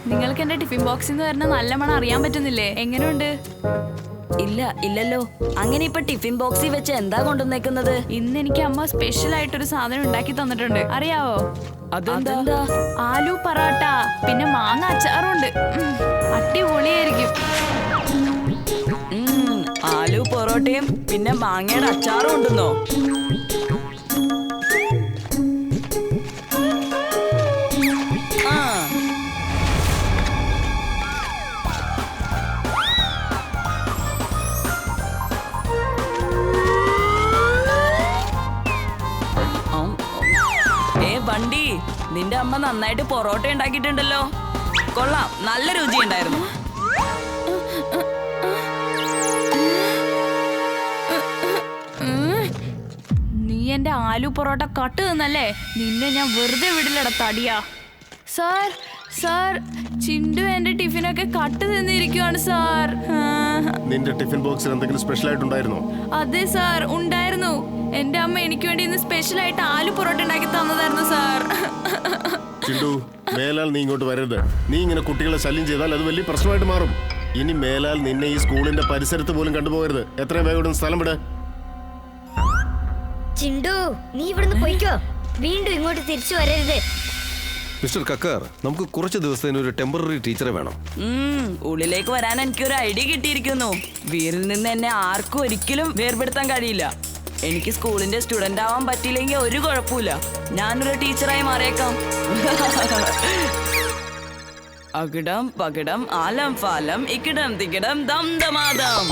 നിങ്ങൾക്ക് എന്റെ ടിഫിൻ ബോക്സിൽ നിന്ന് വരുന്ന നല്ല മണം അറിയാൻ പറ്റുന്നില്ലേ? എങ്ങനെയുണ്ട്? ഇല്ലല്ലോ. അങ്ങനെ ഇപ്പൊ ടിഫിൻ ബോക്സിൽ വെച്ച് എന്താ കൊണ്ടുവന്നേക്കുന്നത്? ഇന്ന് എനിക്ക് അമ്മ സ്പെഷ്യൽ ആയിട്ടൊരു സാധനം ഉണ്ടാക്കി തന്നിട്ടുണ്ട്. അറിയാവോ? അതെന്താ? ആലു പറാട്ട, പിന്നെ മാങ്ങ അച്ചാറുണ്ട്. അടിപൊളിയായിരിക്കും. ആലു പൊറോട്ടയും പിന്നെ മാങ്ങയുടെ അച്ചാറും ഉണ്ടെന്നോ? വണ്ടി, നിന്റെ അമ്മ നന്നായിട്ട് പൊറോട്ട ഉണ്ടാക്കിയിട്ടുണ്ടല്ലോ. കൊള്ളാം, നല്ല രുചിയുണ്ടായിരുന്നു. നീ എന്റെ ആലു പൊറോട്ട കട്ട് തിന്നല്ലേ? നിന്നെ ഞാൻ വെറുതെ വിടില്ലട തടിയാ. സാർ സാർ, ചിണ്ടു എന്റെ ടിഫിനൊക്കെ കട്ട് തിന്നിരിക്കുവാണ് സാർ. നിന്റെ ടിഫിൻ ബോക്സിൽ എന്തെങ്കിലും സ്പെഷ്യൽ ആയിട്ടുണ്ടായിരുന്നോ? അതെ സാർ, ഉണ്ടായിരുന്നു. എന്റെ അമ്മ എനിക്ക് വേണ്ടി ഇന്ന് സ്പെഷ്യൽ ആയിട്ട് ആലു പൊറോട്ട ഉണ്ടാക്കി തന്നതായിരുന്നു സാർ. ചിണ്ടു, മേലാൽ നീ ഇങ്ങോട്ട് വരരുത്. നീ ഇങ്ങനെ കുട്ടികളെ ശല്യം ചെയ്താൽ അത് വലിയ പ്രശ്നമായിട്ട് മാറും. ഇനി മേലാൽ നിന്നെ ഈ സ്കൂളിന്റെ പരിസരത്ത് പോലും കണ്ടുപോകരുത്. എത്രയും വേഗം സ്ഥലം വിട്. ചിണ്ടു, നീ ഇവിടുന്ന് പോയിക്കോ. വീണ്ടും ഇങ്ങോട്ട് തിരിച്ചു വരരുത്. മിസ്റ്റർ കക്കർ, നമുക്ക് കുറച്ച് ദിവസത്തിന് ഒരു ടെമ്പററി ടീച്ചറെ വേണം. ഉള്ളിലേക്ക് വരാൻ എനിക്കൊരു ഐഡിയ കിട്ടിയിരിക്കുന്നു. വീരിൽ നിന്ന് എന്നെ ആർക്കും ഒരിക്കലും വേർപെടുത്താൻ കഴിയില്ല. എനിക്ക് സ്കൂളിന്റെ സ്റ്റുഡന്റ് ആവാൻ പറ്റിയില്ലെങ്കിൽ ഒരു കുഴപ്പമില്ല. ഞാനൊരു ടീച്ചറായി മാറിയേക്കാം. അകിടം പകിടം ആലം ഫാലം ഇക്കിടം തിക്കിടം ദം ദമാദം.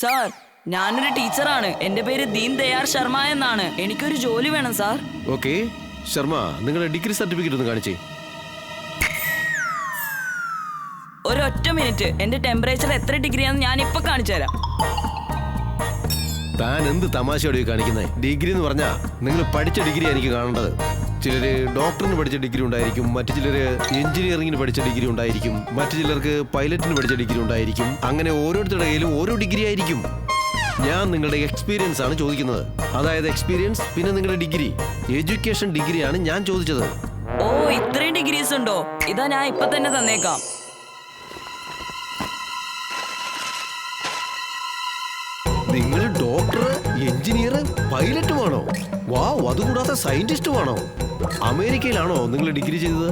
സാർ, ഞാനൊരു ടീച്ചറാണ്. എന്റെ പേര് ദീൻ ദയാർ ശർമ്മ എന്നാണ്. എനിക്കൊരു ജോലി വേണം സാർ. ഓക്കെ ശർമ്മ, നിങ്ങളുടെ ഡിഗ്രി സർട്ടിഫിക്കറ്റ് ഒന്ന് കാണിച്ചേ. ഒരൊറ്റ മിനിറ്റ്. എന്റെ ടെമ്പറേച്ചർ എത്ര ഡിഗ്രിയാണെന്ന് ഞാൻ ഇപ്പൊ കാണിച്ചു തരാം. താൻ എന്ത് തമാശയോടെ കാണിക്കുന്നത്? ഡിഗ്രി എന്ന് പറഞ്ഞാ നിങ്ങൾ പഠിച്ച ഡിഗ്രി എനിക്ക് കാണേണ്ടത്. ചിലര് ഡോക്ടറിന് പഠിച്ച ഡിഗ്രി ഉണ്ടായിരിക്കും, മറ്റു ചിലര് എഞ്ചിനീയറിംഗിന് പഠിച്ച ഡിഗ്രി ഉണ്ടായിരിക്കും, മറ്റു ചിലർക്ക് പൈലറ്റിന് പഠിച്ച ഡിഗ്രി ഉണ്ടായിരിക്കും. അങ്ങനെ ഓരോരുത്തരുടെ കയ്യിലും ഓരോ ഡിഗ്രി ആയിരിക്കും. ഞാൻ നിങ്ങളുടെ എക്സ്പീരിയൻസ് ആണ് ചോദിക്കുന്നത്. അതായത് എക്സ്പീരിയൻസ് പിന്നെ നിങ്ങളുടെ ഡിഗ്രി, എഡ്യൂക്കേഷൻ ഡിഗ്രിയാണ് ഞാൻ ചോദിച്ചത്. ഓ, ഇത്രയും ഡിഗ്രീസ് ഉണ്ടോ? ഇതാ ഞാൻ ഇപ്പൊ തന്നെ തന്നേക്കാം. നിങ്ങൾ ഡോക്ടർ, എഞ്ചിനീയർ, പൈലറ്റുമാണോ? വാവ്, അതുകൂടാതെ സയന്റിസ്റ്റുമാണോ? അമേരിക്കയിലാണോ നിങ്ങൾ ഡിഗ്രി ചെയ്തത്?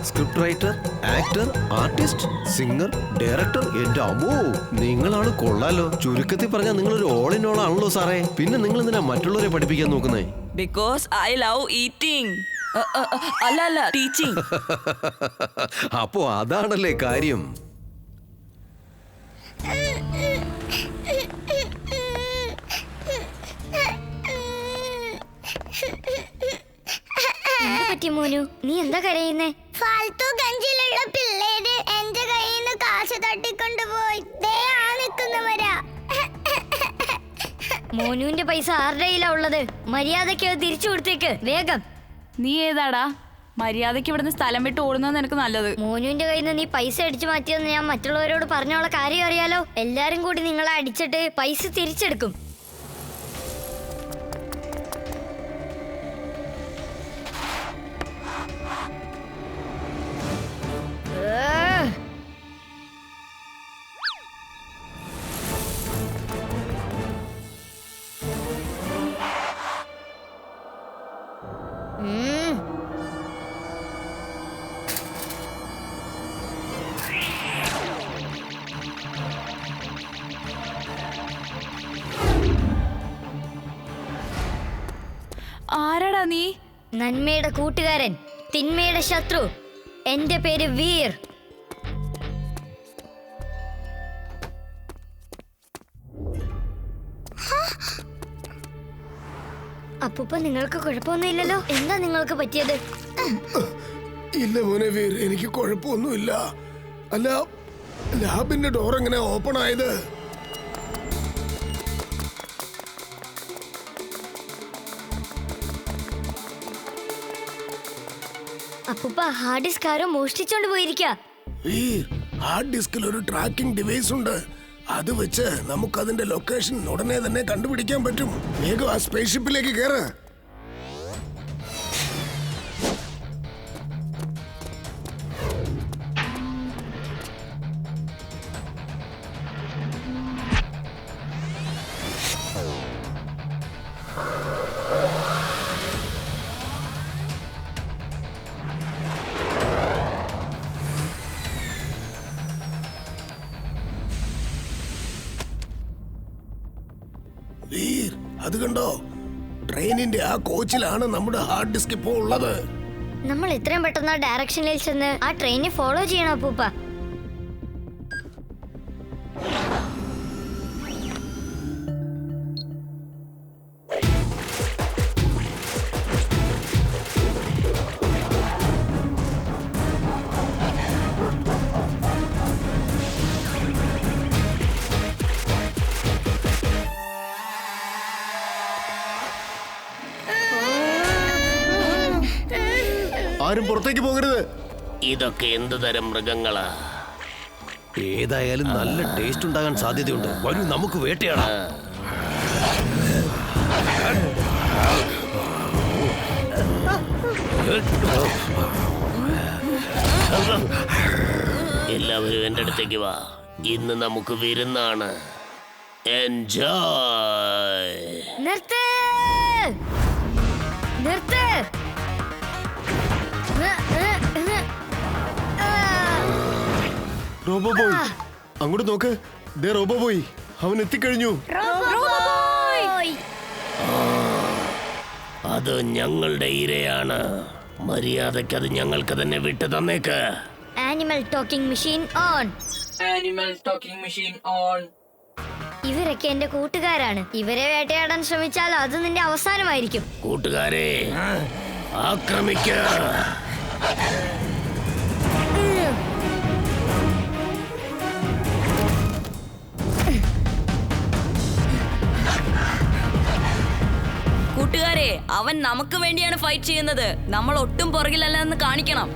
Script writer, actor, artist, singer, director. എന്റെ അമ്മോ, നിങ്ങളാണ് കൊള്ളാലോ. ചുരുക്കത്തിൽ പറഞ്ഞാൽ നിങ്ങളൊരു ഓൾ ഇൻ ഓൾ ആണല്ലോ സാറേ. പിന്നെ നിങ്ങൾ എന്തിനാ മറ്റുള്ളവരെ പഠിപ്പിക്കാൻ നോക്കുന്നേ? Because I love eating. അല്ല, ടീച്ചിങ്. അപ്പോ അതാണല്ലേ കാര്യം. മോനു, നീ എന്താ കരയുന്നേ? ഫാൽത്തു ഗഞ്ചിലുള്ള പിള്ളേര് എന്റെ കയ്യിൽ നിന്ന് കാശ് തട്ടിക്കൊണ്ടുപോയി. മോനുവിന്റെ പൈസ ആരുടെ കയ്യിലാ ഉള്ളത്? മര്യാദയ്ക്ക് തിരിച്ചു കൊടുത്തേക്ക് വേഗം. നീ ഏതാടാ? മര്യാദയ്ക്ക് ഇവിടുന്ന് സ്ഥലം വിട്ട് ഓടുന്നത് എനിക്ക് നല്ലത്. മോനുവിന്റെ കയ്യിൽ നിന്ന് നീ പൈസ അടിച്ചു മാറ്റിയെന്ന് ഞാൻ മറ്റുള്ളവരോട് പറഞ്ഞോളെ കാര്യം അറിയാലോ. എല്ലാരും കൂടി നിങ്ങളെ അടിച്ചിട്ട് പൈസ തിരിച്ചെടുക്കും. ആരാടാ നീ? നന്മയുടെ കൂട്ടുകാരൻ, തിന്മയുടെ ശത്രു. എന്റെ പേര് വീർ. അപ്പൂപ്പ, നിങ്ങൾക്ക് കുഴപ്പമൊന്നുമില്ലല്ലോ? എന്താ നിങ്ങൾക്ക് പറ്റിയത്? ഇല്ല മോനെ വീർ, എനിക്ക് കുഴപ്പമൊന്നുമില്ല. അല്ല, ലാബിന്റെ ഡോർ എങ്ങനെ ഓപ്പൺ ആയത്? അപ്പൂപ്പ, ഹാർഡ് ഡിസ്ക് ആരോ മോഷ്ടിച്ചോണ്ട് പോയിരിക്കാ. വീർ, ഹാർഡ് ഡിസ്കിൽ ഒരു ട്രാക്കിംഗ് ഡിവൈസ് ഉണ്ട്. അത് വെച്ച് നമുക്ക് അതിന്റെ ലൊക്കേഷൻ ഉടനെ തന്നെ കണ്ടുപിടിക്കാൻ പറ്റും. വേഗം ആ സ്പേസ്ഷിപ്പിലേക്ക് കേറ്. അത് കണ്ടോ, ട്രെയിനിന്റെ ആ കോച്ചിലാണ് നമ്മുടെ ഹാർഡ് ഡിസ്ക് ഇപ്പോ ഉള്ളത്. നമ്മൾ എത്രയും പെട്ടെന്ന് ആ ഡയറക്ഷനിൽ ചെന്ന് ആ ട്രെയിനെ ഫോളോ ചെയ്യണം അപ്പൂപ്പ. ആരും പുറത്തേക്ക് പോകരുത്. ഇതൊക്കെ എന്ത് തരം മൃഗങ്ങളാ? ഏതായാലും നല്ല ടേസ്റ്റ് ഉണ്ടാകാൻ സാധ്യതയുണ്ട്. വരൂ, നമുക്ക് വേട്ടയാടാം. എല്ലാവരും എൻ്റെ അടുത്തേക്ക് വാ. ഇന്ന് നമുക്ക് വിരുന്നാണ്. എൻജോയ്. നിർത്ത് നിർത്ത്. റോബോ ബോയ്, അങ്ങോട്ട് നോക്ക്. ദേ റോബോ ബോയ്, അവൻ എത്തിക്കഴിഞ്ഞു. അത് ഞങ്ങളുടെ ഇരയാണ്. മര്യാദയ്ക്ക് അത് ഞങ്ങൾക്ക് തന്നെ വിട്ടു തന്നേക്ക്. Animal talking machine on. ഇവരൊക്കെ എന്റെ കൂട്ടുകാരാണ്. ഇവരെ വേട്ടയാടാൻ ശ്രമിച്ചാൽ അത് നിന്റെ അവസാനമായിരിക്കും. കൂട്ടുകാരെ, ആക്രമിക്ക. കൂട്ടുകാരെ, അവൻ നമുക്ക് വേണ്ടിയാണ് ഫൈറ്റ് ചെയ്യുന്നത്. നമ്മൾ ഒട്ടും പുറകിലല്ല എന്ന് കാണിക്കണം.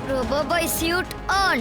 Roboboy suit on.